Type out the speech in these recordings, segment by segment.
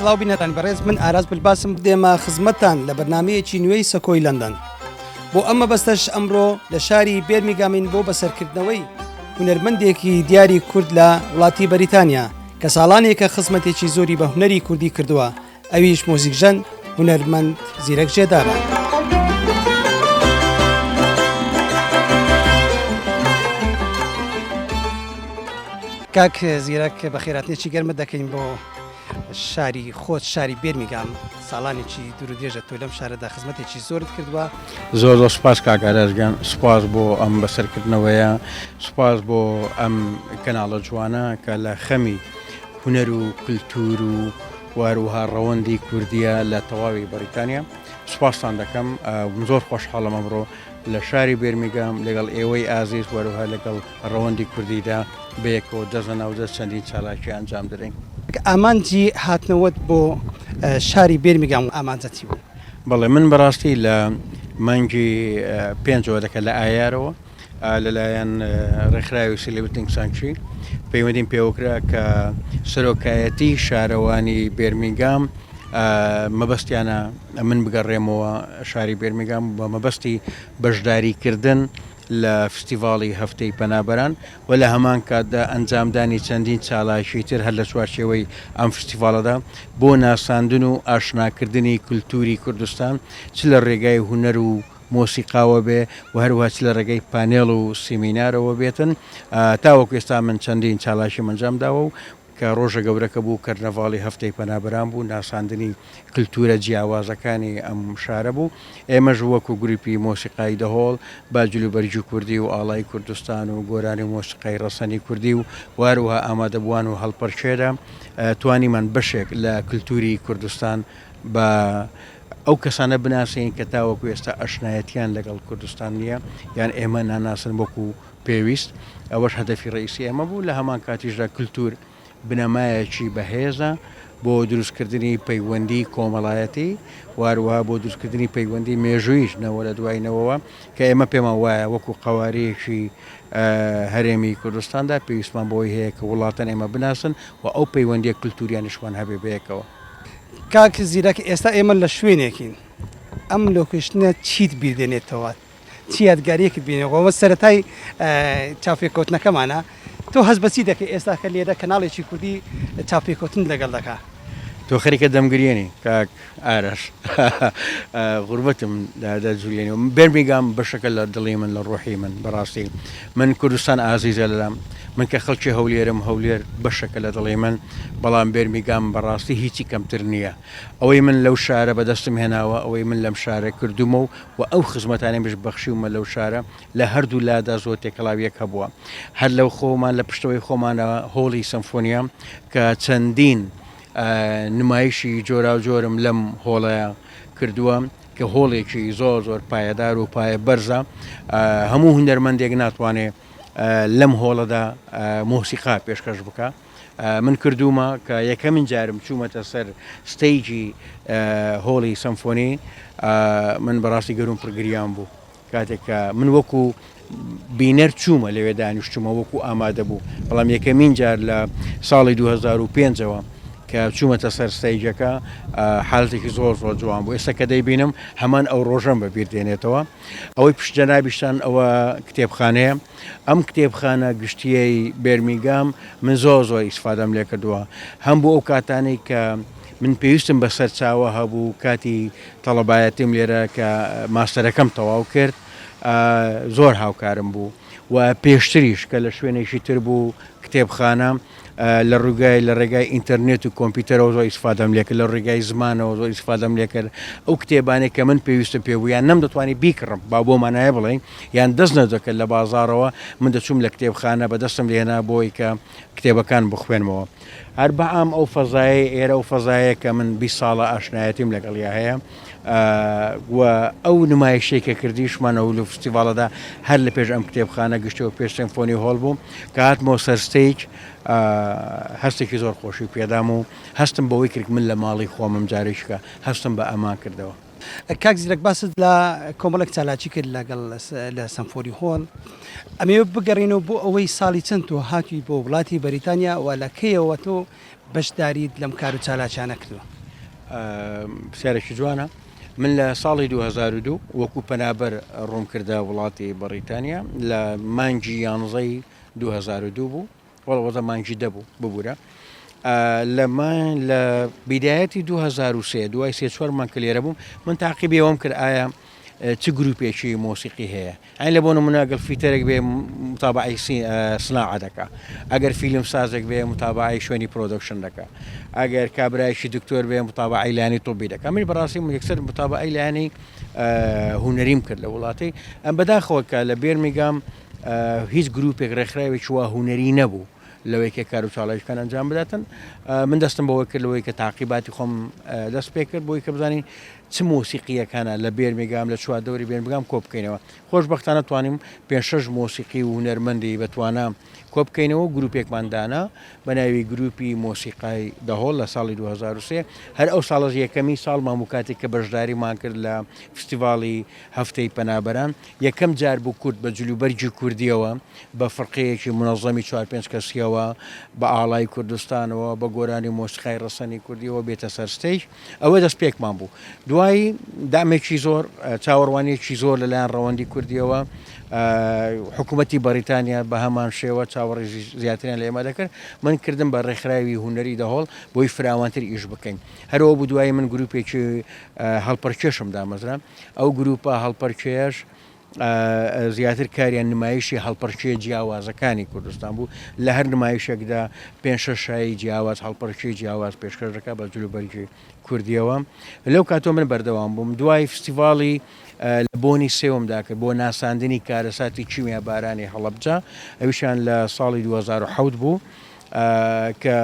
سلااو بینەتان بەڕێز من ئاراز بلباسم دێمە خزمەتان لە بەرنامەیەکی نوێی سەکۆی لەندەن بۆ ئەمە بەستەش ئەمڕۆ لە شاری بێرمیگامین بۆ بەسەرکردنەوەی هونەرمەندێکی دیاری کورد لە وڵاتی بەریتانیا کە ساڵانێکە خزمەتێکی زۆری بە هونەری کوردی کردووە ئەویش مۆزیکژەن هونەرمەند زیرەک جێدارە. کاک زیرەک بە خێراتنێکی گەرمە دەکەین بۆ شاری خۆت شاری بێرمیگام ساڵانێکی دوور و درێژە تۆ لەم شارەدا خزمەتێکی زۆرت کردووە. زۆر سوپاس کاکارەژگان، سوپاس بۆ ئەم بەسەرکردنەوەیە، سوپاس بۆ ئەم کەناڵە جوانە کە لە خەمی هونەر و کللتور و واروها ڕەوەندی کوردیە لە تەواوی بەریتانیا. سوپاسان دەکەم، زۆر خۆشحاڵم ئەمڕۆ لە شاری بێرمیگام لەگەڵ ئێوەی ئازیز وەروها لەگەڵ ڕەوەندی کوردیدا بەیەکەوە دەزەنە و دەست چەندین چالاکی ئەنجام دەدەین. ئامانجی هاتنەوەت بۆ شاری بێرمیگام و ئامانجەتی بوو؟ بەڵێ من بەڕاستی لە مانگی 5 دەکە لە ئایارەوە لەلایەن ڕێکخراوی سیلێبرتینگ سانکشی پەیوەندیم پێوەکرا کە سەرۆکایەتی شارەوانی بێرمیگام مەبەستیانە من بگەڕێمەوە شاری بێرمیگام بە مەبەستی بەشداریکردن لە فستیڤاڵی هەفتەی پەنابەران و لە هەمان کاتدا ئەنجامدانی چەندین چاڵاشی تر هەر لە چوارچێوەی ئەم فستیڤاڵەدا بۆ ناساندن و ئاشناکردنی کولتوری کوردستان چ لە ڕێگای هونەر و مۆسیقاوە بێ و هەروها چ لە ڕێگەی پانێڵ و سیمینارەوە بێتن. تاوەکو ئێستا من چەندین چاڵاشی ئەنجام داوە و کە ڕۆژە گەورەکە بوو کەرنەڤاڵی هەفتەی پەنابەران بوو، ناساندنی کللتورە جیاوازەکانی ئەم شارە بوو. ئێمەش وەکو گروپی مۆسیقای دەهۆڵ با جلوبەرجی کوردی و ئاڵای کوردستان و گۆرانی مۆسیقای ڕەسەنی کوردی و واروها ئامادەبووان و هەڵپەرچێدا توانیمان بەشێک لە کللتوری کوردستان بە ئەو کەسانە بناسین کە تاوەکو ئێستا ئەشنایەتیان لەگەڵ کوردستان نییە یان ئێمە ناناسن وەکو پێویست. ئەوەش هەدەفی ڕئیسی ئێمە بوو. لە هەمان کاتیشدا کللتور بنەمایەکی بەهێزە بۆ دروستکردنی پەیوەندی کۆمەڵایەتی واروها بۆ دروستکردنی پەیوەندی مێژوویش نەوە لە دوایینەوەوە کە ئێمە پێمە وایە وەکو قەوارەیەکی هەرێمی کوردستاندا پێویستمان بۆی هەیە کە وڵاتەن ئێمە بناسن و ئەو پەیوەندیە کللتوریانیشمان هەبێ بەیەکەوە. کاک زیرەک ئێستا ئێمە لە شوێنێکین، ئەم لۆکیشنە چیت بیردێنێتەوە؟ چی یادگاریەکت بینێەوە سەرەتای چاوپێکەوتنەکەمانە؟ تۆ هەست بەچی دەکەی ئێستا کە لێرە کەناڵێکی کوردی چاوپێکەوتن لەگەڵ دەکا؟ تۆ خەریکە دەمگرێنی کاک ئارەش غوربەتم دەجوولێنەوە. بێرمیگام بەشەکە لە دڵی من لە ڕۆحی من بەڕاستی من کوردستان ئازیزە لەلام، من کە خەڵکی هەولێرم هەولێر بەشەکە لە دڵی من، بەڵام بێرمیگام بەڕاستی هیچی کەمتر نییە. ئەوەی من لەو شارە بەدەستم هێناوە، ئەوەی من لەم شارە کردومە و ئەو خزمەتانی بش بەخشیومە لەو شارە لە هەردوو لادا زۆر تێکەڵاویەک هەبووە. هەر لەو خۆمان لە پشتەوەی خۆمانەوە هۆڵی سەمفۆنیا کە چەندین نمایشی جۆرا و جۆرم لەم هۆڵەیە کردووە کە هۆڵێکی زۆر پایەدار و پایە بەرزە. هەموو هونەرمەندێک ناتوانێت لەم هۆڵەدا مۆسیقا پێشکەش بکە. من کردومە کە یەکەمین جارم چوومەتە سەر ستەیجی هۆڵی سەمفۆنی، من بەڕاستی گەروم پڕگریان بوو کاتێککە من وەکو بینەر چوومە لەوێ دانیشتومە وەکو ئامادە بوو، بەڵام یەکەمین جار لە ساڵی 2005ەوە کە چوومەتە سەر ستەیجەکە حالڵێکی زۆر جوان بوو. ئێستا کە دەیبینم هەمان ئەو ڕۆژەم بەبیر دێنێتەوە. ئەوەی پشتجەنابیشتان ئەوە کتێبخانەیە. ئەم کتێبخانە گشتیەی بێرمیگام من زۆر ئیسفادەم لێ کردووە، هەم بۆ ئەو کاتانەی کە من پێویستم بەسەر چاوە هەبوو کاتی تەڵەبایەتیم لێرە کە ماستەرەکەم تەواو کرد، زۆر هاوکارم بوو و پێشتریش کە لە شوێنێکی تر بوو کتێبخانە لە ڕێگای ئینتەرنێت و کۆمپیوتەرەوە زۆر ئیسفادەم لێ کرد، لە ڕێگای زمانەوە زۆر ئیسفادەم لێ کرد. ئەو کتێبانێک کە من پێویستم پێ بوو یان نەمدەتوانی بیکڕم با بۆمانایە بڵێن یان دەست نەدەکرد لە بازاڕەوە، من دەچووم لە کتێبخانە بەدەستم لێنا بۆی کە کتێبەکان بخوێنمەوە. هەر بەعام ئەو فەزایە ئێرە و فەزایە کە من 20 ساڵە ئاشنایەتیم لەگەڵیا هەیە و ئەو نمایشێکە کردیشمانە و لە فستیڤاڵەدا هەر لە پێش ئەم کتێبخانە گشتەوە پێش سیمفۆنی هۆڵ بووم کە هاتمەوە سەر ستەیج هەستێکی زۆر خۆشی پێدام و هەستم بەوەی کرد من لە ماڵی خۆمم جارێککە هەستم بە ئەمان کردەوە. کاک زیرەک باست لە کۆمەڵێک چالاکی کرد لەگەڵ لە سەمفۆنی هۆڵ. ئەمێ بگەڕینەوە بۆ ئەوەی ساڵی چەند تۆ هاتووی بۆ وڵاتی بەریتانیا و لە کەیەوە تۆ بەشداریت لەم کار و چالاکیانە کردووە؟ پرسیارێکی جوانە. من لە ساڵی 2002 وەکو پەنابەر ڕوون کردە وڵاتی بەریتانیا لە مانگی 11 2002 بوو، وەڵە مانگی دەبوو ببوورە. لە بیدایەتی 2003 دوای 3-4 مانگ کە لێرە بووم، من تاقیبی ئەوەم کرد ئایا چ گروپێکی مۆسیقی هەیە. ئەین لە بۆ نمونە ئەگەر فیتەرێک بێ متابعی سناعە دەکا، ئەگەر فیلم سازێک بێ متابعی شوێنی پرۆدەکشن دەکا، ئەگەر کابرایشی دکتۆر بێ متابعی لایانی تۆبی دەکا. من بەڕاستی یەکسەر متابعی لایانی هونەریم کرد لە وڵاتی. ئەم بەداخەوە کە لە بێرمیگام هیچ گروپێک ڕێکخراوێکی وا هونەری نەبوو لەوەی کە کار و چاڵایشەکان ئەنجام بداتن. من دەستم بەوەی کرد لەوەی کە تاقیباتی خۆم دەست پێ کرد بۆی کە بزانین چ مۆسیقیەکانە لە بێرمیگام لە چواردەوری بێرمیگام کۆ بکەینەوە. خۆشبەختانە توانیم 5-6 مۆسیقی و هونەرمەندی بەتوانە کۆ بکەینەوە. گروپێکماندانا بە ناوی گروپی مۆسیقای دەهۆڵ لە ساڵی 2003. هەر ئەو ساڵە یەکەمی ساڵ ماموکاتێک کە بەشداریمان کرد لە فستیڤاڵی هەفتەی پەنابەران، یەکەم جار بوو کورد بە جلوبەرجی کوردیەوە بە فڕقەیەکی منەظەمی 4-5 کەسیەوە بە ئاڵای کوردستانەوە بە گۆرانی مۆسیقای ڕەسەنی کوردیەوە بێتە سەر ستەیج. ئەوە دەست پێکمان بوو. دوایی دامێکی زۆر چاوەڕوانێکی زۆر لەلایەن ڕەوەندی کوردیەوە حکوومەتی بەریتانیا بە هەمان شێوە چاوەڕێ زیاتریان لە ئێمە دەکرد. من کردم بە ڕێکخراوی هونەری دەهۆڵ بۆی فراوانتر ئیش بکەین. هەرەوە بوو دوایی من گروپێکی هەڵپەرکێشم دامەزرا. ئەو گروپە هەڵپەرکێش زیاتر کاریان نمایشی هەڵپەرچێ جیاوازەکانی کوردستان بوو. لە هەر نمایشێکدا 5-6 شایی جیاواز هەڵپەرچێ جیاواز پێشکەش دەکا بە جلوبەرجی کوردیەوە. لەو کاتۆ من بەردەوام بووم. دوای فستیڤاڵی لە بۆنی سێوەمدا کرد بۆ ناساندنی کارەساتی چیمیا بارانی هەڵەبجە، ئەویشان لە ساڵی 2007 بوو کە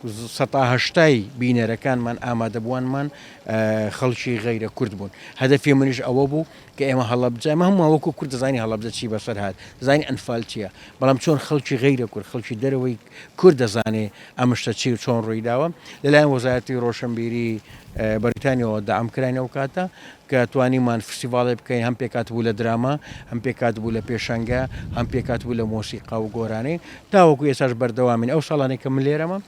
1970 بینەرەکانمان ئامادەبووانمان خەڵکی غەیرە کورد بوون. هەدەفی منیش ئەوە بوو کە ئێمە هەڵەبجە ئەمە هەموو وەکو کورد دەزانی هەڵەبجە چی بەسەر هات، دەزانی ئەنفال چییە، بەڵام چۆن خەڵکی غەیرە کورد خەڵکی دەرەوەی کورد دەزانێ ئەمشتە چی و چۆن ڕووی داوە. لەلایەن وەزارەتی ڕۆشنبیری بەریتانیەوە داعم کراینەوە کاتە کە توانیمان فستیڤاڵێ بکەین، هەم پێکات بوو لە دراما، هەم پێکات بوو لە پێشەنگە، هەم پێکات بوو لە مۆسیقا و گۆرانەی، تاوەکو ئێساش بەردەوامین. ئەو ساڵانێک کە من لێرەمە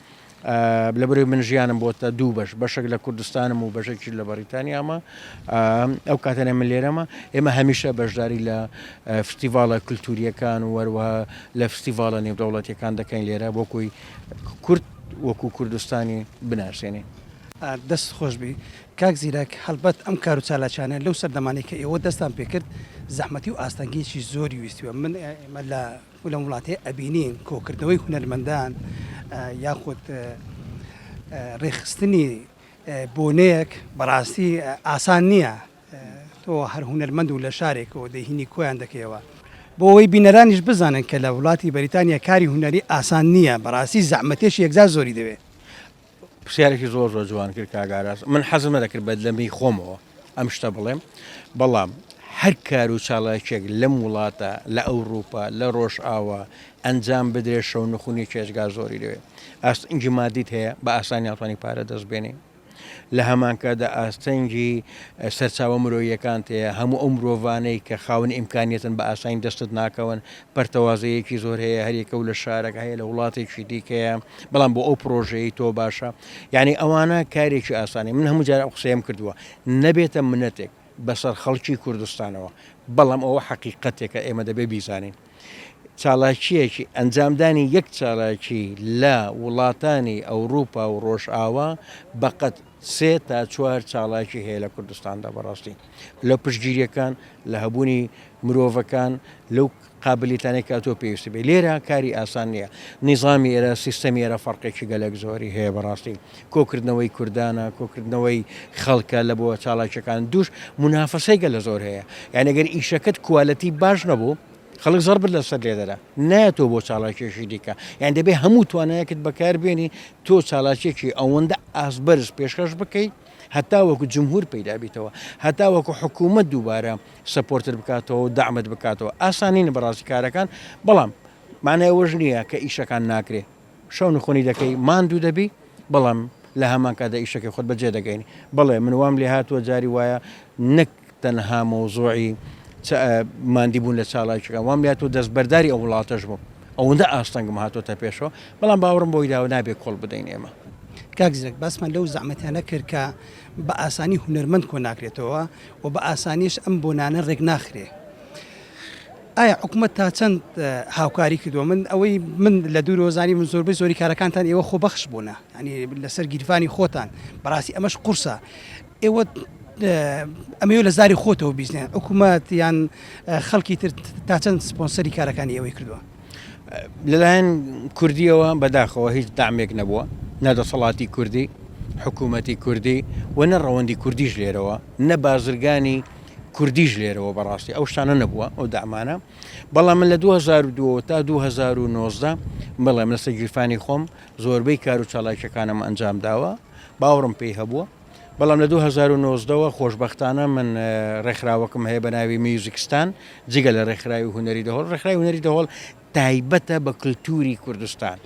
لەبەرەوەی من ژیانم بۆتە دوو بەشێک لە کوردستانم و بەشێکی لە بەریتانیامە. ئەو کاتەنە من لێرەمە ئێمە هەمیشە بەشداری لە فستیڤاڵە کولتوریەکان و وەروەها لە فستیڤاڵە نێودەوڵەتیەکان دەکەین لێرە بۆکوی کورد وەکو کوردستانی بناسێنێ. دەست خۆشبی کاک زیرەک، هەڵبەت ئەم کار و چالاکانە لەو سەردەمانەی کە ئێوە دەستان پێکرد زەحمەتی و ئاستەنگێکی زۆری ویستیوە. من ئێمە لە وڵاتەیە ئەبینین کۆکردنەوەی هونەرمەندان یاخود ڕێخستنی بۆنەیەک بەڕاستی ئاسان نییە. تۆ هەر هونەرمەند و لە شارێکەوە دەهینی کۆیان دەکەیەوە بۆ ئەوەی بینەرانیش بزانن کە لە وڵاتی بەریتانیا کاری هونەری ئاسان نییە، بەڕاستی زەحمەتێکی یەکجار زۆری دەوێت. پرسیارێکی زۆر جوان کرد کاگاراز. من حەزم نەدەکرد بەدلەمی خۆمەوە ئەم شتە بڵێم، بەڵام هەر کار و چالاکێک لەم وڵاتە لە ئەوروپا لە ڕۆژ ئاوە ئەنجام بدرێت شەو نخونی کێشگا زۆری دەوێت. ئاستەنگی مادیت هەیە بە ئاسانی ناتوانانی پارە دەست بێنێ. لە هەمان کاتدا ئاستەنگی سەرچاوە مرۆییەکان هەیە، هەموو ئەو مرۆڤانەی کە خاوەن ئیمکانیەتن بە ئاسانی دەستت ناکەون، پەرتەوازەیەکی زۆر هەیە، هەریەکە و لە شارێک هەیە لە وڵاتێکی دیکەیە، بەڵام بۆ ئەو پرۆژەی تۆ باشە. یعنی ئەوانە کارێکی ئاسانی. من هەموو جار قسەیم کردووە نەبێتە منەتێک بەسەر خەڵکی کوردستانەوە، بەڵام ئەوە حەقیقەتێکە ئێمە دەبێ بیزانین. چالاکیەکی ئەنجامدانی یەک چالاکی لە وڵاتانی ئەوروپا و ڕۆژئاوا بەقەت 3 تا 4 چالاکی هەیە لە کوردستاندا. بەڕاستی لە پشتگیریەکان لە هەبوونی مرۆڤەکان لەو قابلیتانێک کە تۆ پێویستی بێ. لێرە کاری ئاسان نییە. نیزامی ئێرە سیستەمی ئێرە فەرقێکی گەلێک زۆری هەیە. بەڕاستی کۆکردنەوەی کوردانە، کۆکردنەوەی خەڵکە لە بۆ چالاکیەکان دووش منافەسەی گەلە زۆر هەیە. یعنی ئەگەر ئیشەکەت کوالەتی باش نەبوو خەڵک زەر بر لەسەر لێ دەدا نایەتەوە بۆ چالاکێکی دیکە. یان دەبێ هەموو توانایەکت بەکاربێنی تۆ چالاکێکی ئەوەندە ئاسبەرز پێشکەش بکەیت هەتا وەکو جمهور پەیدا بیتەوە، هەتا وەکو حکوومەت دووبارە سەپۆرتت بکاتەوە و دەعمت بکاتەوە. ئاسانینە بەڕاستی کارەکان، بەڵام مانای ئەوەش نییە کە ئیشەکان ناکرێ. شەو نخۆنی دەکەی ماندوو دەبی، بەڵام لە هەمان کاتدا ئیشەکەی خۆت بەجێ دەگەینی. بەڵێ من وام لێ هاتووە جاری وایە نەک تەنها مۆزوعی ماندی بوون لە چالاکیەکان، وام لێ هاتووە دەستبەرداری ئەو وڵاتەش بووم. ئەوەندە ئاستەنگم هاتۆتە پێشەوە، بەڵام باوەڕم بۆی داوە نابێت کۆڵ بدەین ئێمە. کاکزرێک باسمان لەو زەحمەتیانە کرد کە بە ئاسانی هونەرمەند کۆ ناکرێتەوە و بە ئاسانیش ئەم بۆنانە ڕێک ناخرێ. ئایا حکوومەت تا چەند هاوکاری کردووە؟ من لە دوور وەزانی من زۆری کارەکانتان ئێوە خۆبەخش بوونە، ینی لەسەر گیرفانی خۆتان بەڕاستی ئەمەش قورسە. ئێوە ئەمەوە لە زاری خۆتەوە بیزنێن، حکوومەت یان خەڵکی تر تا چەند سپۆنسەری کارەکانی ئێوەی کردووە؟ لەلایەن کوردیەوە بەداخەوە هیچ دامێک نەبووە، نەدەسەڵاتی کوردی، حکوومەتی کوردی و نە ڕەوەندی کوردیش لێرەوە، نە بازرگانی کوردیش لێرەوە بەڕاستی ئەو شتانە نەبووە ئەو دامانە. بەڵام من لە 2002 تا 2019 بەڵێم لەسەر گیرفانی خۆم زۆربەی کار و چالاکیەکانم ئەنجام داوە، باوەڕم پێی هەبووە. بەڵام لە 2009ەوە خۆشببختانە من ڕێکخراوەکەم هەیە بە ناوی میوزیکستان، جگە لە ڕێکخراوی هونەری دەهۆڵ. ڕێکخراوی هونەری دەهۆڵ تایبەتە بە کللتوری کوردستان،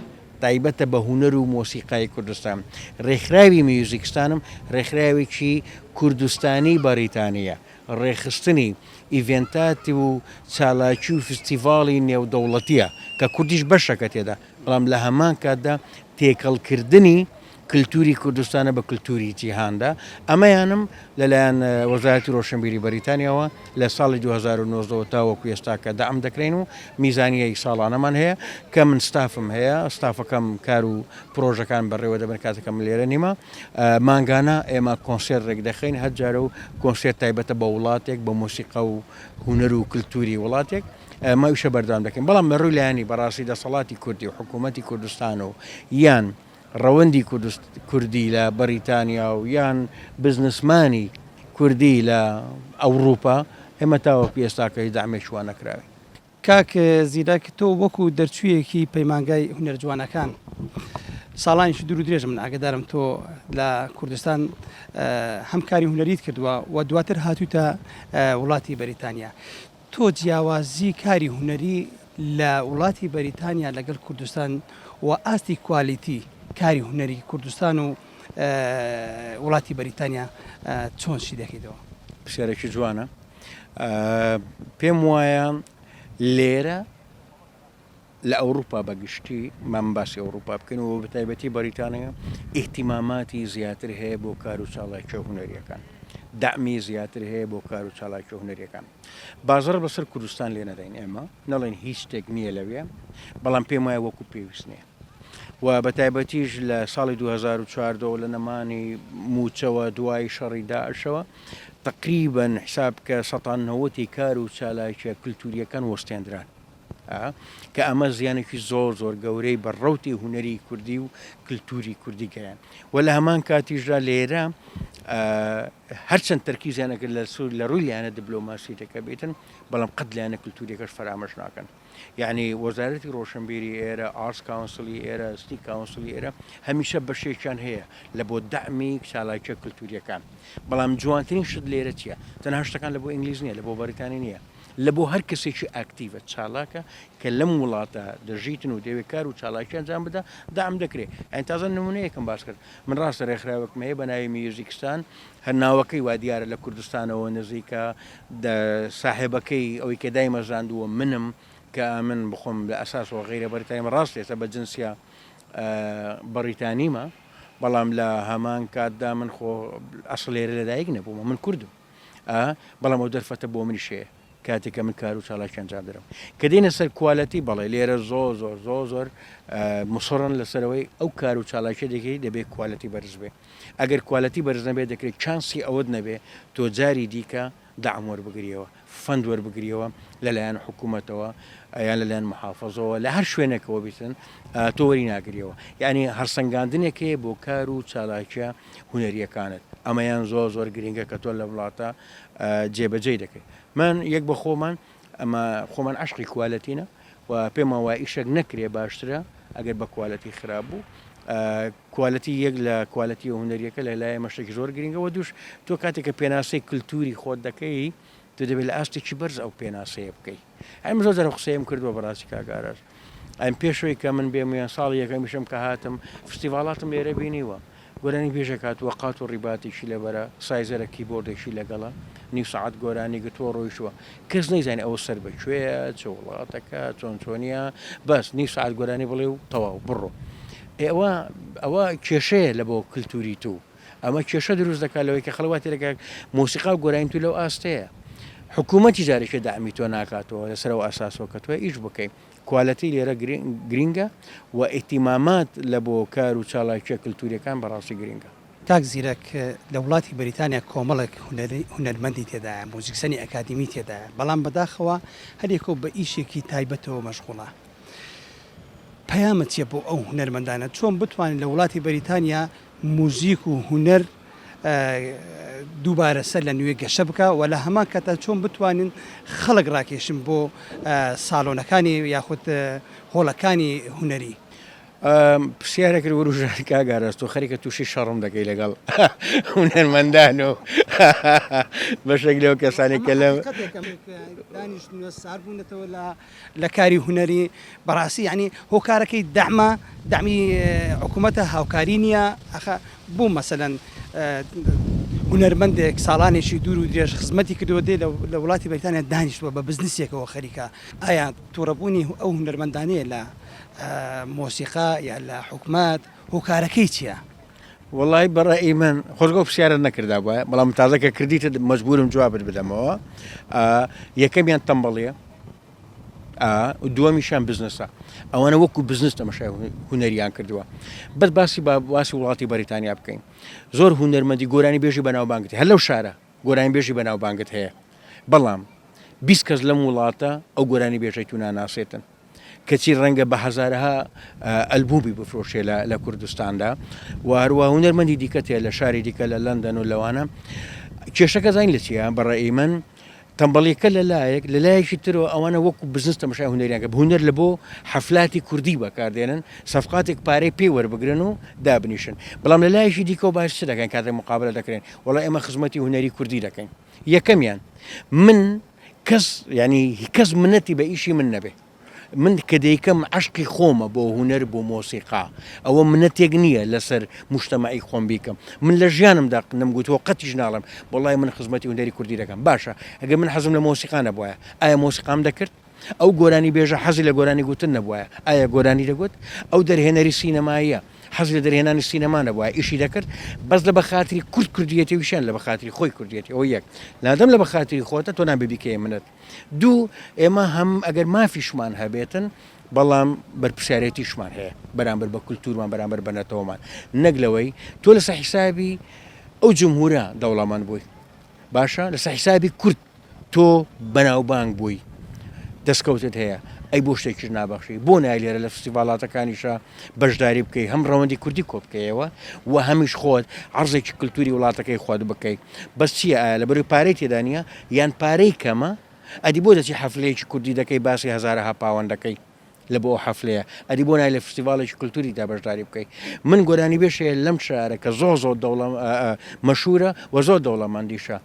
تایبەتە بە هونەر و مۆسیقای کوردستان. ڕێکخراوی میوزیکستانم ڕێکخراوێکی کوردستانی بەریتانیە، ڕێخستنی ئیڤێنتاتی و چالاکی و فستیڤاڵی نێودەوڵەتیە کە کوردیش بەشەکە تێدا، بەڵام لە هەمان کاتدا تێکەڵکردنی کللتوری کوردستانە بە کللتوری جیهاندا. ئەمەیانم لەلایەن وەزارەتی ڕۆشنبیری بەریتانیاوە لە ساڵی 2009 تاوەکو ئێستا کە دەعم دەکرێن و میزانیەی ساڵانەمان هەیە کە من ستافم هەیە، ستافەکەم کار و پرۆژەکان بەڕێوە دەبن کاتەکەم لێرە نیمە. مانگانە ئێمە کۆنسێر ڕێک دەخین، هەرجارە و کۆنسێر تایبەتە بە وڵاتێک، بە مۆسیقا و هونەر و کللتوری وڵاتێک ماویشە بەردام دەکەین. بەڵام بە ڕووی لایەنی بەڕاستی دەسەڵاتی کوردی و حکوومەتی کوردستان و یان ڕەوەندی کوردی لە بەریتانیا و یان بزنسمانی کوردی لە ئەوروپا ئێمە تاوەکو ئێستاکەی دامێک وان نەکراوی. کاک زیرەک تۆ وەکو دەرچوویەکی پەیمانگای هونەر جوانەکان ساڵانیش دوور و درێژم ئاگدارم تۆ لە کوردستان هەمکاری هونەریت کردووە و دواتر هاتووتە وڵاتی بەریتانیا. تۆ جیاوازی کاری هونەری لە وڵاتی بەریتانیا لەگەڵ کوردستان و ئاستی کوالیتی کاری هونەری کوردستان و وڵاتی بەریتانیا چۆن شی دەکەیتەوە؟ پرسیارێکی جوانە. پێم وایە لێرە لە ئەوروپا بەگشتی مام باسی ئەوروپا بکەن و بەتایبەتی بەریتانیا ئیحتیماماتی زیاتر هەیە بۆ کار و چالاکی هونەریەکان، دامی زیاتر هەیە بۆ کار و چالاکی هونەریەکان. بازار بەسەر کوردستان لێ نەدەین ئێمە، نەڵێن هیچ شتێک نییە لەوێ، بەڵام پێم وایە وەکو پێویست نییە. و بەتایبەتیش لە ساڵی 2014 لە نەمانی موچەوە دوای شەڕی داعشەوە تقریباً حساب کە 90 کار و چالاکیە کللتوریەکان وەستێنران کە ئەمە زیانێکی زۆر گەورەی بەڕەوتی هونەری کوردی و کللتوری کوردی گەیان. و لە هەمان کاتیشدا لێرە هەرچەند تەرکیزیانەکە لە ڕووی لایەنە دیبلۆماسی دەکە بێتن، بەڵام قەت لایەنە کللتوریەکەش فەرامەش ناکەن. یعنی وەزارەتی ڕۆشنبیری ئێرە، ئارس کاونسلی ئێرە، ستی کاونسلی ئێرە هەمیشە بەشێکیان هەیە لە بۆ دامی چالاکیە کللتوریەکان. بەڵام جوانترین شت لێرە چییە؟ تەنها شتەکان لە بۆ ئینگلیز نییە، لە بۆ بەریتانی نییە، لە بۆ هەر کەسێکی ئاکتیڤە چالاکە کە لەم وڵاتە دەژیتن و دەوێت کار و چالاکی ئەنجام بدە دام دەکرێت. ئەین تازە نمونەیەکم باس کرد. من ڕاستە ڕێکخراوێکم هەیە بە ناوی میوزیکستان، هەر ناوەکەی وا دیارە لە کوردستانەوە نزیکە، ساحێبەکەی ئەوەی کە دای مەزاندووە منم کە من بخۆم لە ئەساسەوە غیرە بەریتانی ڕاست ێستا بە جنسیا بەریتانیمە، بەڵام لە هەمان کاتدا من خۆ ئەسڵ لێرە لەدایک نەبوومە، من کوردم، بەڵام ئەو دەرفەتە بۆ منی شەیە کاتێککە من کار و چالاکی ئەنجام دەرم. کە دێنە سەر کوالەتی بەڵێ لێرە زۆر مصڕن لەسەرەوەی ئەو کار و چالاکی دەکەی دەبێت کوالەتی بەرز بێ. ئەگەر کوالەتی بەرز نەبێت دەکرێت چانسی ئەوەت نەبێ تۆ جاری دیکە داعم وەربگریەوە، فەند وەربگریەوە لەلایەن حکوومەتەوە یان لەلایەن محافەزەوە لە هەر شوێنێکەوە بیتن تۆ وەری ناگریەوە. یعنی هەرسەنگاندنێکەیە بۆ کار و چالاکیە هونەریەکانت. ئەمەیان زۆر گرنگە کە تۆ لە وڵاتە جێبەجێ دەکەیت. من یەک بە خۆمان ئەمە خۆمان عشقی کوالەتینە و پێمە وای ئیشێک نەکرێ باشترە ئەگەر بە کوالەتی خراپ بوو. کوالەتی یەک لە کوالەتی هونەریەکە لە لای مەشتێکی زۆر گرنگەوە. دووش تۆ کاتێککە پێناسەی کللتوری خۆت دەکەی تو دەبێت لە ئاستێکی بەرز ئەو پێناسەیە بکەیت. ئەم زۆر جارە قسەیم کردووە بەڕاستی کاگاراش. ئەم پێشەوەی کە من بێمویان ساڵی یەکەمیشم کە هاتم فستیڤاڵاتم لێرە بینیوە، گۆرانی بێژە کاتووە قات و ڕیباتێکی لەبەرە، سایزەرە کیبۆردێکی لەگەڵە، نیو سەعات گۆرانی گتۆ ڕۆیشوە، کەس نەیزانێ ئەوە سەر بەکوێیە چ وڵاتەکە چۆنیە، بەس نیو سەعات گۆرانی بڵێ و تەواو بڕۆ. ئەوە کێشەیە لە بۆ کللتوری تو ئەمە کێشە دروست دەکات لەوەی کە خەڵواتی لەگە مۆسیقا و گۆرانی تو لەو ئاستەیە حکوومەتی جارێکە دامی تۆ ناکاتەوە لەسەرەوە ئاساسەوە کە توە ئیش بکەین کوالەتی لێرە گرینگە و ئیتیمامات لە بۆ کار و چاڵاکیە کللتوریەکان بەڕاستی گرینگە. کاک زیرەک لە وڵاتی بەریتانیا کۆمەڵێک هونەرمەندی تێدایە موزیکسەنی ئەکادمی تێدایە بەڵام بەداخەوە هەرێکۆ بە ئیشێکی تایبەتەوە مەشغوڵە. پەیامە چیە بۆ ئەو هونەرمەندانە چۆن بتوانین لە وڵاتی بەریتانیا موزیک و هونەر دووبارە سەر لە نوێ گەشە بکە و لە هەمان کاتە چۆن بتوانین خەڵک ڕاکێشن بۆ ساڵۆنەکانی یاخود هۆڵەکانی هونەری. پرسیارێک وروژانی کاگاراست و خەریکە تووشی شەڕم دەکەی لەگەڵ هونەرمەندان و بەشێک لەو کەسانی کە لە دانیشتنە ساربوونەتەوە لە کاری هونەری بەڕاستی ینی هۆکارەکەی دامی حکوومەتە هاوکاری نییە بوو مەسەلەن هونەرمەندێک ساڵانێکی دوور و درێژ خزمەتی کردووە دێ لە وڵاتی بەریتانیا دانیشتووە بە بزنسێکەوە خەریکە ئایا تووڕەبوونی ئەو هونەرمەندانەیە لە مۆسیقا یا لە حکومات هۆکارەکەی چییە؟ وڵی بەڕێی من خۆشگۆ پرسیارە نەکردا بووە بەڵام تازەکە کردیتە مەجبورم جوابت بدەمەوە یەکەمیان تەمبەڵیە دووەمیشان بزنسە ئەوانە وەکو بزنس تەمەشای هونەریان کردووە بەس باسی وڵاتی بەریتانیا بکەین زۆر هونەرمەندی گۆرانی بێژی بەناوبانگت هەر لەو شارە گۆرانی بێژی بەناوبانگت هەیە بەڵام 20 کەس لەم وڵاتە ئەو گۆرانی بێژەی تو ناناسێتن کەچی ڕەنگە بە هەزارها ئەلبومی بفرۆشێ لە کوردستاندا و هەروە هونەرمەندی دیکە تێ لە شاری دیکە لە لەندەن و لەوانە کێشەکە زین لە چیە بەڕێی من تەمبەڵیەکە لە لایەکی ترەوە ئەوانە وەکو بزنس تەماشای هونەریانکە هونەر لە بۆ حەفلاتی کوردی بەکاردێنن سەفقاتێک پارەی پێی وەربگرن و دابنیشن بەڵام لە لایەکی دیکە و باش چ دەکەن کاتێک مقابلە دەکرێن وەڵای ئێمە خزمەتی هونەری کوردی دەکەین یەکەمیان من کەس منەتی بە ئیشی من نەبێ من کە دەیکەم عشقی خۆمە بۆ هونەر بۆ مۆسیقا ئەوە منەتێک نییە لەسەر مشتەماعی خۆم بیکەم من لە ژیانمدا نەمگوتەوە قەتیش ناڵم وڵای من خزمەتی هونەری کوردی دەکەم باشە ئەگەر من حەزم لە مۆسیقا نەبووە ئایا مۆسیقام دەکرد ئەو گۆرانی بێژە حەزی لە گۆرانی گوتن نەبووە ئایا گۆرانی دەگوت ئەو دەرهێنەری سینەماییە حەزی لە دەرهێنانی سینەما نەبووە ئیشی دەکرد بەس لە بەخاتری کورد کوردیەتەویشان لە بەخاتری خۆی کوردیەتی ئەوە یەک لادەم لە بەخاتری خۆتە تۆ نابێبیکەیە منت دوو ئێمە هەم ئەگەر مافیشمان هەبێتن بەڵام بەرپرسیارەتیشمان هەیە بەرامبەر بە کولتورمان بەرامبەر بەنەتەوەمان نەک لەوەی تۆ لەسەر حیسابی ئەو جمهورە دەوڵەمەند بووی باشە لەسەر حیسابی کورد تۆ بەناوبانگ بووی دەستکەوتت هەیە ئەی بۆ شتێکیش نابەخشی بۆ نای لێرە لە فستیڤالاتەکانیشە بەشداری بکەی هەم ڕەوەندی کوردی کۆ بکەیەوە و هەمیش خۆت عەرزێکی کللتوری وڵاتەکەی خۆت بکەیت بەس چییە ئایا لە بەروی پارەی تێدانە یان پارەی کەمە ئەدی بۆ دەچی حەفلەیەکی کوردی دەکەی باسی هەزارها پاوەندەکەی لە بۆ حەفلەیە ئەدی بۆ نای لە فستیڤالێکی کللتوریدا بەشداری بکەیت من گۆرانی بێشەیە لەم شارە کە زۆر مەشهورە و زۆر دەوڵەمەندیشە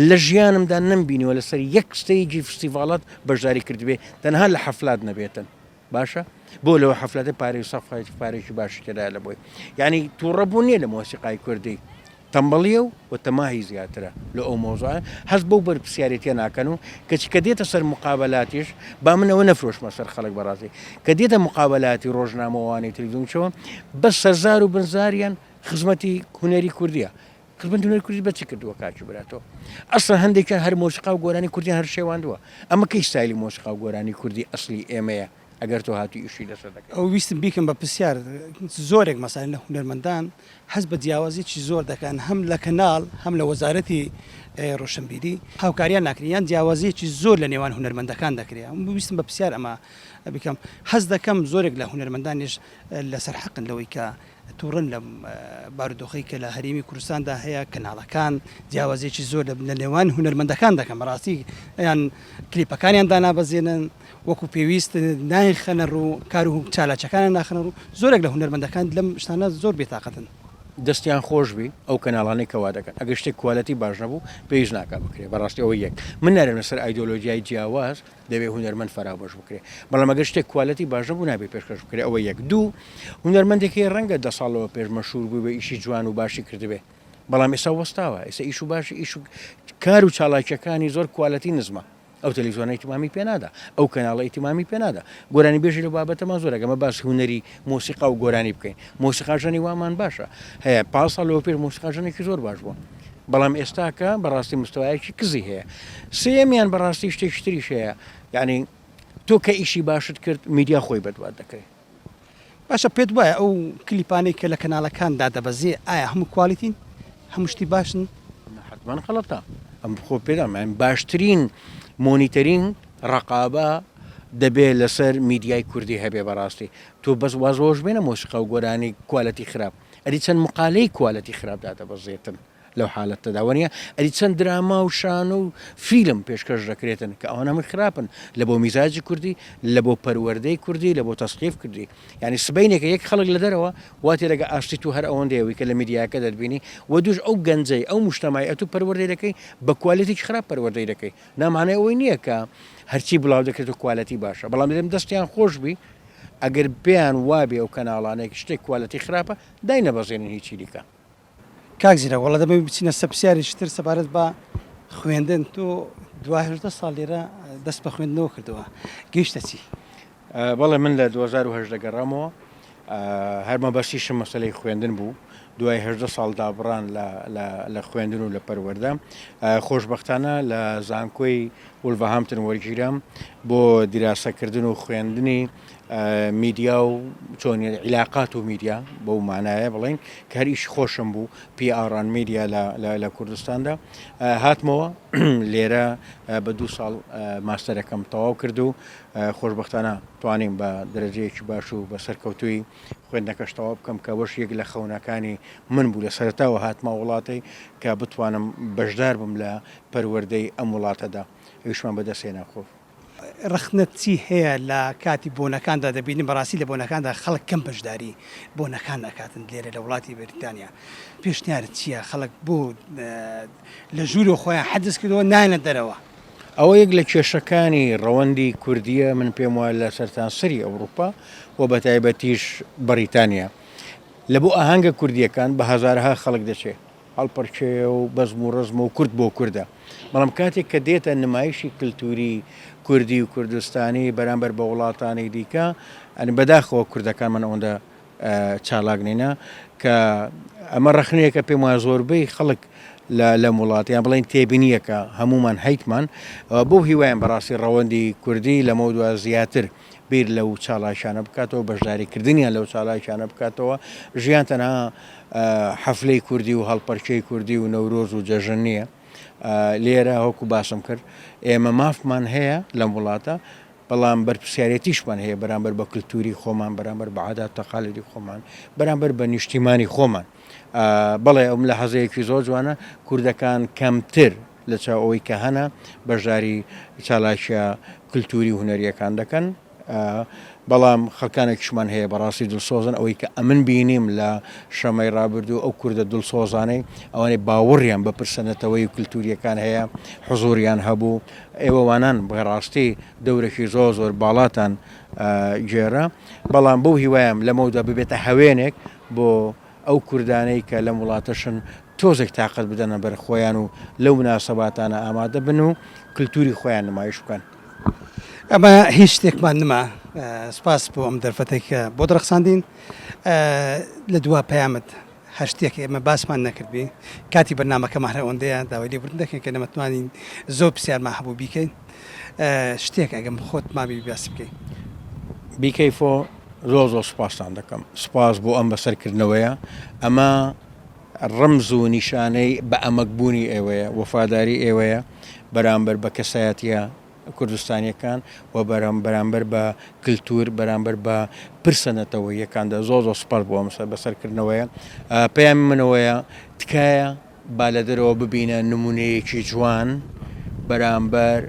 لە ژیانمدا نەمبینیوە لەسەر یەک ستەیجی فستیڤالات بەشداری کردبێ تەنها لە حەفلات نەبێتن باشە بۆ لەوە حەفلەتە پارەی سەفقەتی پارێکی باشی تێدا لە بۆی یعنی تووڕەبوو نییە لە مۆسیقای کوردی تەمبەڵیە و تەماهی زیاترە لە ئەو مۆزوعە هەز بەو بەرپرسیارەتیە ناکەن و کەچی کە دێتە سەر مقابلاتیش با منەوە نەفرۆشمە سەر خەڵک بەڕاستی کە دێتە مقابلاتی ڕۆژنامەوانی تەلەڤیزیۆنەوە بەس سەرزار و بنزاریان خزمەتی هونەری کوردیە خزمەتی هونەری کوردی بەچی کردووە کاکی براتەوە ئەسڵ هەندێکیان هەر مۆسیقا و گۆرانی کوردیان هەر شێواندووە ئەمە کەی ستایلی مۆسیقا و گۆرانی کوردی ئەسلی ئێمەیە ئەگەر تۆ هاتی ئیشی لەسەر دەکەیت ئەو ویستم بیکەم بە پرسیار زۆرێک مەسەلەن لە هونەرمەندان حەز بە جیاوازیی زۆر دەکەن هەم لە کەناڵ هەم لە وەزارەتی ڕۆشنبیری هاوکاریان ناکریان جیاوازیەکی زۆر لە نێوان هونەرمەندەکان دەکرێت ویستم بە پرسیار ئەمە بکەم حەز دەکەم زۆرێک لە هونەرمەندانیش لەسەر حەقن لەوەی کە تووڕن لە بارودۆخی کە لە هەرێمی کوردستاندا هەیە کەناڵەکان جیاوازیەکی زۆر لە نێوان هونەرمەندەکان دەکەم ڕاستی یان کلیپەکانیان دانابەزێنن وەکو پێویست نایخەنە ڕوو کار و چالاکیەکانیان ناخەنە ڕوو زۆرێک لە هونەرمەندەکان لەم شتانە زۆر بێتاقەتن دەستیان خۆشبی ئەو کەناڵانەی کەوا دەکەن ئەگەر شتێک کوالەتی باش نەبوو پێویست ناکات بکرێت بەڕاستی ئەوە یەک من نارێن لەسەر ئایدۆلۆژیای جیاواز دەبێت هونەرمەند فراوبەش بکرێت بەڵام ئەگەر شتێک کوالەتی باش نەبوو نابێت پێشکەش بکرێت ئەوە یەک دوو هونەرمەندێکی ڕەنگە 10 ساڵەوە پێش مەشهور بوو بە ئیشی جوان و باشی کردبێ بەڵام ئێستا وەستاوە ئێستا ئیش و باشی ئیش و کار و چالاکیەکانی زۆر کوالەتی نزمە ئەو تەلەڤیزیۆنە ئیتیمامی پێ نادا ئەو کەناڵە ئیتیمامی پێ نادا گۆرانی بێژی لە بابەتەمان زۆرە ئەمە باس هونەری مۆسیقا و گۆرانی بکەین مۆسیقاژەنی وامان باشە هەیە 5 ساڵەوە پێر مۆسیقاژەنێکی زۆر باش بووە بەڵام ئێستاکە بەڕاستی مستەوایەکی کزی هەیە سێمیان بەڕاستی شتێکی تریش هەیە یعنی تۆ کە ئیشی باشت کرد میدیا خۆی بەدوات دەکەی باشە پێت وایە ئەو کلیپانەی کە لە کەناڵەکاندا دەبەزێ ئایا هەموو کوالیتین هەموو شتی باشن حتمان خەڵەتە ئەم خۆ پێدام باشترین مۆنیتەرین ڕقابە دەبێت لەسەر میدیای کوردی هەبێ بەڕاستی تۆ بەس وازۆش بێنە مۆسیقا و گۆرانی کوالەتی خراپ ئەری چەند مقالەی کوالەتی خراپدا دەبەزێتن لەو حالەتەدا وەنیە ئەری چەند دراما و شان و فیلم پێشکەش دەکرێتن کە ئەوانە من خراپن لە بۆ میزاجی کوردی لە بۆ پەروەردەی کوردی لە بۆ تەسقیف کردی یعنی سبەینێکە یەک خەڵک لە دەرەوە واتی لەگە ئاشتی تو هەر ئەوەندەیەوەی کە لە میدیاکە دەبینی و دوش ئەو گەنجەی ئەو مشتمای ئەتو پەروەردەی دەکەی بە کوالەتی خراپ پەروەردەی دەکەی نامانەیە ئەوەی نییە کە هەرچی بڵاو دەکرێت و کوالەتی باشە بەڵام دەم دەستیان خۆشبی ئەگەر پێیان وابێ ئەو کەناڵانێک شتێک کوالەتی خراپە دای نەبەزێنن هیچی دیکە کاک زیرە وەڵا دەبێت بچینە سە پرسیارێکتر سەبارەت بە خوێندن تۆ دوای 18 ساڵ لێرە دەست بە خوێندنەوە کردەوە گەیشتە چی؟ بەڵێ من لە 2010 دەگەڕامەوە هەرمە بەشیشم مەسلەی خوێندن بوو دوای 18 ساڵ دابڕان لە خوێندن و لە پەروەردە خۆشببختانە لە زانکۆی وولڤەهامپتن وەرگیرم بۆ دیراسەکردن و خوێندنی میدیا و چۆن عیلاقات و میدیا بەو مانایە بڵین کە هەریش خۆشم بوو پی ئاران میدیا لە کوردستاندا هاتمەوە لێرە بە 2 ساڵ ماستەرەکەم تەواو کرد و خۆشببختانە توانیم بە دەرەجەیەکی باش و بە سەرکەوتوی خوێندنەکەش تەواو بکەم کە وەش یەک لە خەونەکانی من بوو لە سەرەتاوە هاتمە وڵاتی کە بتوانم بەشدار بم لە پەروەردەی ئەم وڵاتەدا ئەویشمان بەدەستێنا خۆ رەخنت چی هەیە لە کاتی بۆنەکاندا دەبینی بەڕاستی لە بۆنەکاندا خەڵک کەم بەشداری بۆنەکان ناکاتن لێرە لە وڵاتی بریتانیا پێشنیارت چییە خەڵک بۆ لە ژوور خۆیان حەدس کردەوە نایەنە دەرەوە ئەوە یەک لە کێشەکانی ڕەوەندی کوردیە من پێم وایە لە سەرتاسەری ئەوروپا و بە تایبەتیش بەریتانیا لە بۆ ئاهەنگە کوردیەکان بە هەزارها خەڵک دەچێت هەڵپەرچێ و بەزم و ڕزم و کورد بۆ کووردە بەڵام کاتێک کە دێتە نمایشی کللتوری کوردی و کوردستانی بەرامبەر بە وڵاتانی دیکە ئەنی بەداخەوە کوردەکانمان ئەوەندە چالاگنینە کە ئەمە ڕەخنەیەکە پێم وایە زۆربەی خەڵک لە وڵاتیان بڵین تێبینیەکە هەمومان هەیتمان بۆ هیوایان بەڕاستی ڕەوەندی کوردی لە مەودووە زیاتر بیر لەو چاڵایشانە بکاتەوە بەشداریکردنیان لەو چاڵایشانە بکاتەوە ژیان تەنها حەفلەی کوردی و هەڵپەرچەی کوردی و نەورۆز و جەژن نییە لێرە هەوکو باسم کرد ئێمە مافمان هەیە لەم وڵاتە بەڵام بەرپرسیارەتیشمان هەیە بەرامبەر بە کللتوری خۆمان بەرامبەر بە عادات تەقالیدی خۆمان بەرامبەر بە نیشتیمانی خۆمان بەڵێ ئەم لە حەزەیەکی زۆر جوانە کوردەکان کەمتر لە چاو ئەوەی کە هەنە بەشداری چالاکیە کللتوری و هونەریەکان دەکەن بەڵام خەکانێکیشمان هەیە بەڕاستی دڵسۆزن ئەوەی کە ئەمن بینیم لە شەمەی ڕابردوو ئەو کووردە دڵسۆزانەی ئەوانەی باوەڕیان بە پرسەنەتەوەی کللتوریەکان هەیە حزوریان هەبوو ئێوەوانان بەڕاستی دەورێکی زۆر باڵاتان گێرە بەڵام بەو هیوایم لەمەودا ببێتە هەوێنێک بۆ ئەو کوردانەی کە لەم وڵاتەشن تۆزێک تااقەت بدەنە بەر خۆیان و لەو مناسەباتانە ئامادە بن و کللتوری خۆیان نمایش بکەن ئەمە هیچ شتێکمان نما سپاس بۆ ئەم دەرفەتێکە بۆ دڕخساندین لە دوا پەیامت هەر شتێک ئێمە باسمان نەکردبی کاتی بەرنامەکەمان هەر ئەوەندەیە داوای لێبوردن دەکەین کە نەمەتوانین زۆر پرسیارمان هەبوو بیکەین شتێک ئەگەم خۆت مابی باسی بکەین بیکەیفۆ زۆر سپاسان دەکەم سپاس بۆ ئەم بەسەرکردنەوەیە ئەمە ڕەمز و نیشانەی بە ئەمەکبوونی ئێوەیە وەفاداری ئێوەیە بەرامبەر بە کەسایەتیە کوردستانیەکان و بەرامبەر بە کللتور بەرامبەر بە پرسەنەتەوە یەکاندا زۆر سپاس بۆ ئەم بەسەرکردنەوەیە پەیامی منەوەیە تکایە با لە دەرەوە ببینە نمونەیەکی جوان بەرامبەر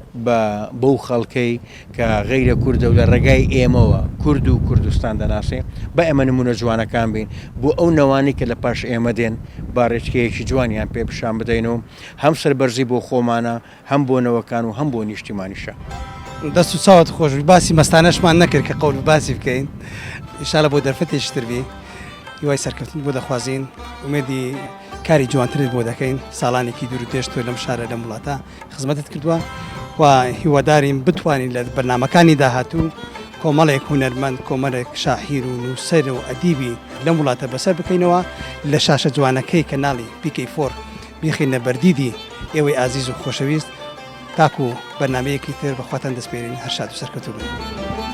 بەو خەڵکەی کە غەیرە کووردە و لە ڕێگای ئێمەوە کورد و کوردستان دەناسێ بە ئەمە نمونە جوانەکان بین بۆ ئەو نەوانی کە لە پاش ئێمە دێن با ڕێچکەیەکی جوانیان پێ پیشان بدەین و هەم سەربەرزی بۆ خۆمانە هەم بۆ نەوەکان و هەم بۆ نیشتیمانیشە دەست و چاوت خۆش باسی مەستانەشمان نەکرد کە قەول باسی بکەین ئینشاڵە بۆ دەرفەتێکتر بێ هیوای سەرکەوتن بۆ دەخوازین ومێدی کاری جوانترت بۆ دەکەین ساڵانێکی دوور و دێش تۆ لەم شارە لەم وڵاتە خزمەتت کردووە و هیوادارین بتوانین لە بەرنامەکانی داهاتوو کۆمەڵێک هونەرمەند کۆمەڵێک شاعیر و نووسەر و ئەدیبی لەم وڵاتە بەسەر بکەینەوە لە شاشە جوانەکەی کەناڵی PK4 بیخینە بەردیدی ئێوەی ئازیز و خۆشەویست تاکو بەرنمەیەکی تر بەخواتان دەستپێرین هەر شاد و سەرکەوتوو بن.